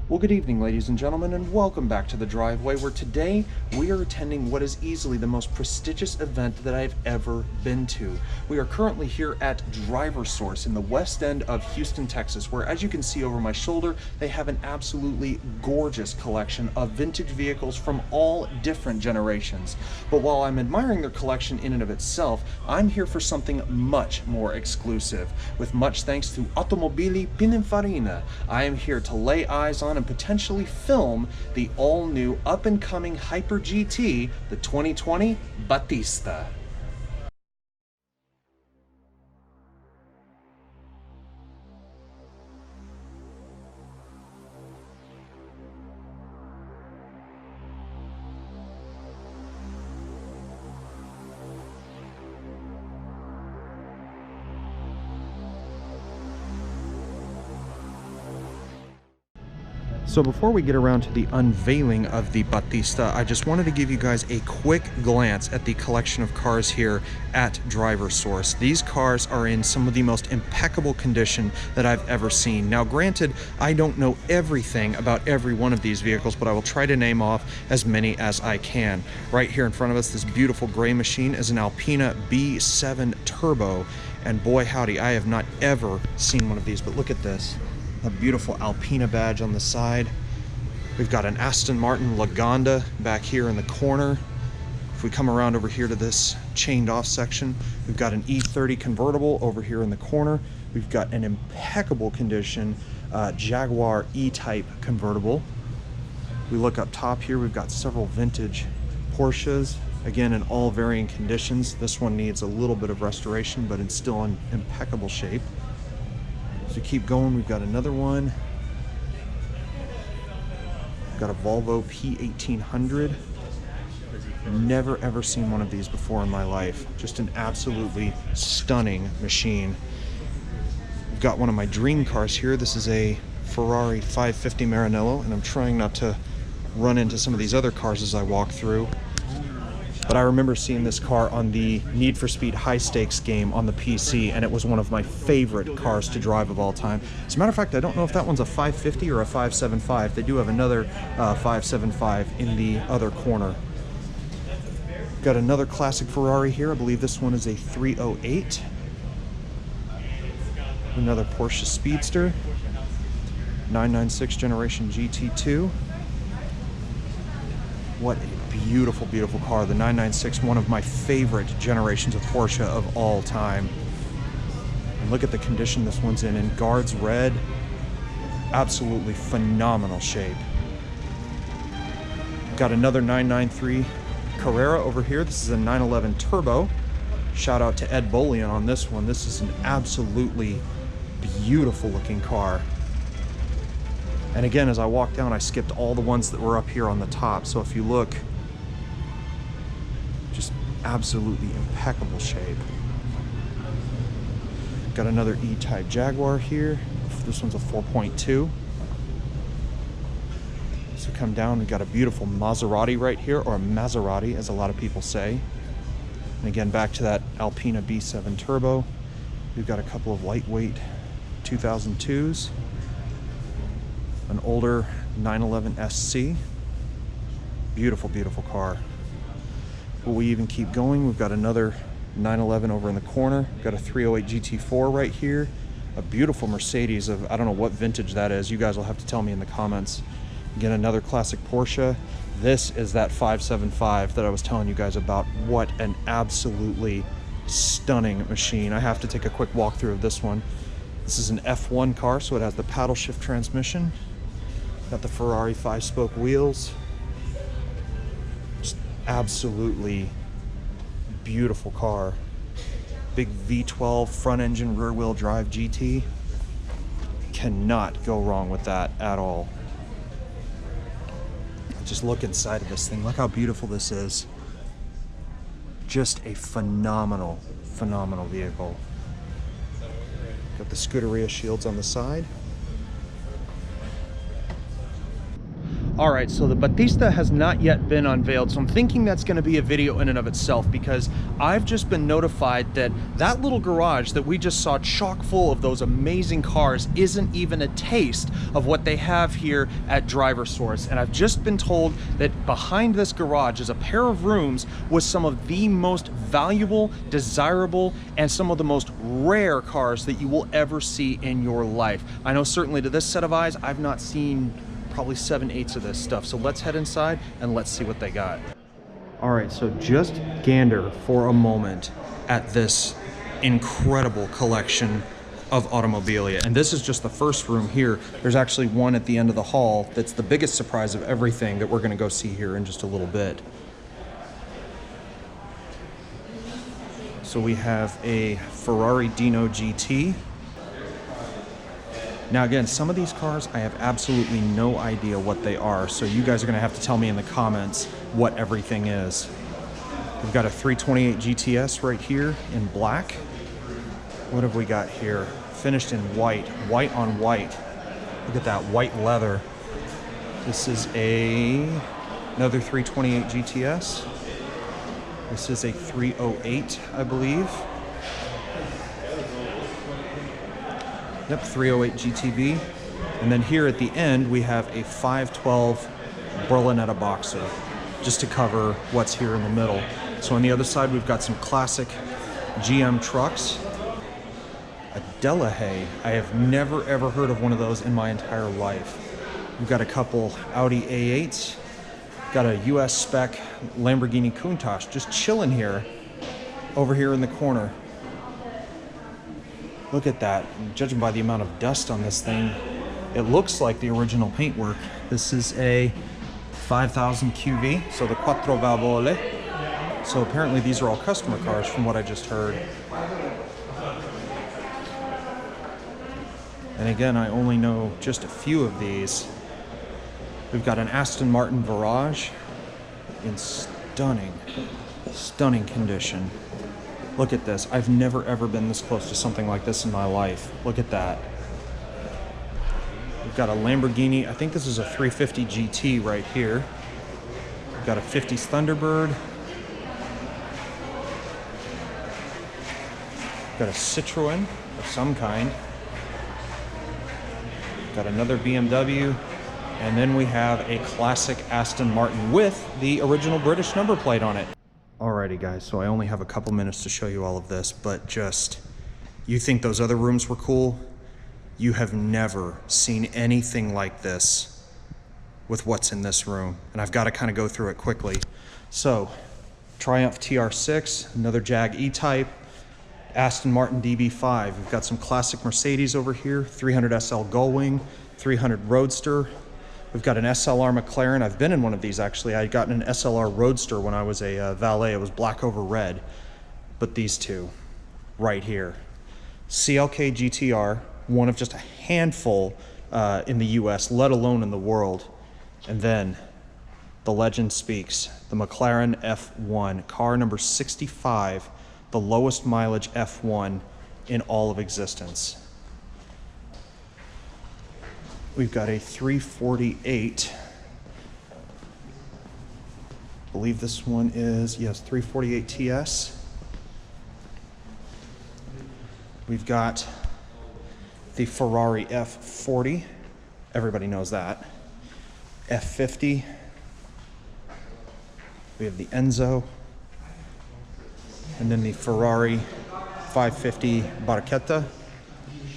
Well, good evening, ladies and gentlemen, and welcome back to the driveway, where today we are attending what is easily the most prestigious event that I've ever been to. We are currently here at DriverSource in the west end of Houston, Texas, where, as you can see over my shoulder, they have an absolutely gorgeous collection of vintage vehicles from all different generations. But while I'm admiring their collection in and of itself, I'm here for something much more exclusive. With much thanks to Automobili Pininfarina, I am here to lay eyes on and potentially film the all-new up-and-coming Hyper GT, the 2020 Battista. So before we get around to the unveiling of the Battista, I just wanted to give you guys a quick glance at the collection of cars here at DriverSource. These cars are in some of the most impeccable condition that I've ever seen. Now granted, I don't know everything about every one of these vehicles, but I will try to name off as many as I can. Right here in front of us, this beautiful gray machine is an Alpina B7 Turbo, and boy howdy, I have not ever seen one of these, but look at this. A beautiful Alpina badge on the side. We've got an Aston Martin Lagonda back here in the corner. If we come around over here to this chained off section, we've got an E30 convertible over here in the corner. We've got an impeccable condition Jaguar E-Type convertible. We look up top here, we've got several vintage Porsches, again in all varying conditions. This one needs a little bit of restoration, but it's still in impeccable shape. So keep going, we've got another one. We've got a Volvo P1800. Never ever seen one of these before in my life. Just an absolutely stunning machine. We've got one of my dream cars here. This is a Ferrari 550 Maranello, and I'm trying not to run into some of these other cars as I walk through. But I remember seeing this car on the Need for Speed High Stakes game on the PC, and it was one of my favorite cars to drive of all time. As a matter of fact, I don't know if that one's a 550 or a 575. They do have another 575 in the other corner. Got another classic Ferrari here. I believe this one is a 308. Another Porsche Speedster. 996 generation GT2. What a beautiful, beautiful car. The 996, one of my favorite generations of Porsche of all time. And look at the condition this one's in guards red. Absolutely phenomenal shape. Got another 993 Carrera over here. This is a 911 Turbo. Shout out to Ed Bolian on this one. This is an absolutely beautiful looking car. And again, as I walked down, I skipped all the ones that were up here on the top. So if you look, just absolutely impeccable shape. Got another E-Type Jaguar here. This one's a 4.2. So come down, we've got a beautiful Maserati right here, or a Maserati, as a lot of people say. And again, back to that Alpina B7 Turbo. We've got a couple of lightweight 2002s. An older 911 SC. Beautiful, beautiful car. But we even keep going. We've got another 911 over in the corner. We've got a 308 GT4 right here. A beautiful Mercedes of, I don't know what vintage that is. You guys will have to tell me in the comments. Again, another classic Porsche. This is that 575 that I was telling you guys about. What an absolutely stunning machine. I have to take a quick walkthrough of this one. This is an F1 car, so it has the paddle shift transmission. Got the Ferrari 5-spoke wheels. Just absolutely beautiful car. Big V12 front engine rear wheel drive GT. Cannot go wrong with that at all. Just look inside of this thing. Look how beautiful this is. Just a phenomenal, phenomenal vehicle. Got the Scuderia shields on the side. All right, so the Battista has not yet been unveiled, so I'm thinking that's going to be a video in and of itself, because I've just been notified that that little garage that we just saw chock full of those amazing cars isn't even a taste of what they have here at DriverSource. And I've just been told that behind this garage is a pair of rooms with some of the most valuable, desirable, and some of the most rare cars that you will ever see in your life. I know certainly to this set of eyes, I've not seen probably 7/8 of this stuff. So let's head inside and let's see what they got. All right, so just gander for a moment at this incredible collection of automobilia. And this is just the first room here. There's actually one at the end of the hall that's the biggest surprise of everything that we're gonna go see here in just a little bit. So we have a Ferrari Dino GT. Now again, some of these cars, I have absolutely no idea what they are, so you guys are gonna have to tell me in the comments what everything is. We've got a 328 GTS right here in black. What have we got here? Finished in white, white on white. Look at that white leather. This is another 328 GTS. This is a 308, I believe. Yep, 308 GTV. And then here at the end, we have a 512 Berlinetta Boxer, just to cover what's here in the middle. So on the other side, we've got some classic GM trucks. A Delahaye. I have never ever heard of one of those in my entire life. We've got a couple Audi A8s. Got a US spec Lamborghini Countach just chilling here, over here in the corner. Look at that. Judging by the amount of dust on this thing, it looks like the original paintwork. This is a 5000 QV, so the Quattro Valvole. So apparently these are all customer cars from what I just heard. And again, I only know just a few of these. We've got an Aston Martin Virage in stunning, stunning condition. Look at this. I've never ever been this close to something like this in my life. Look at that. We've got a Lamborghini. I think this is a 350 GT right here. We've got a 50s Thunderbird. We've got a Citroen of some kind. We've got another BMW. And then we have a classic Aston Martin with the original British number plate on it. Alrighty guys, so I only have a couple minutes to show you all of this, but just, you think those other rooms were cool? You have never seen anything like this with what's in this room. And I've got to kind of go through it quickly. So, Triumph TR6, another Jag E-Type, Aston Martin DB5. We've got some classic Mercedes over here, 300 SL Gullwing, 300 Roadster. We've got an SLR McLaren. I've been in one of these actually. I got an SLR Roadster when I was a valet. It was black over red. But these two right here. CLK GTR, one of just a handful in the US, let alone in the world. And then the legend speaks, the McLaren F1, car number 65, the lowest mileage F1 in all of existence. We've got a 348. I believe this one is, yes, 348 TS. We've got the Ferrari F40. Everybody knows that. F50. We have the Enzo. And then the Ferrari 550 Barchetta.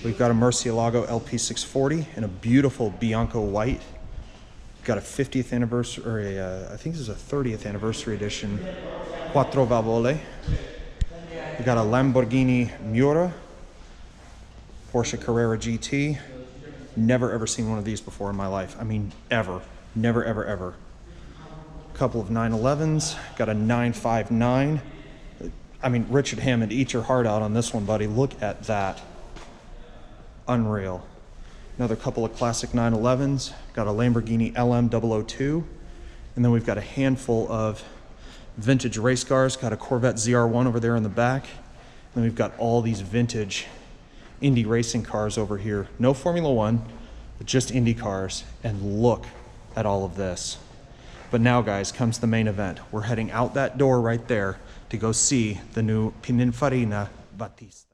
We've got a Murcielago LP640 in a beautiful Bianco white. We've got a 50th anniversary, or I think this is a 30th anniversary edition Quattro Valvole. We've got a Lamborghini Miura, Porsche Carrera GT. Never ever seen one of these before in my life. I mean, ever. Never, ever, ever. A couple of 911s. Got a 959. I mean, Richard Hammond, eat your heart out on this one, buddy. Look at that. Unreal. Another couple of classic 911s. Got a Lamborghini LM002. And then we've got a handful of vintage race cars. Got a Corvette ZR1 over there in the back. And then we've got all these vintage Indy racing cars over here. No Formula One, but just Indy cars. And look at all of this. But now, guys, comes the main event. We're heading out that door right there to go see the new Pininfarina Battista.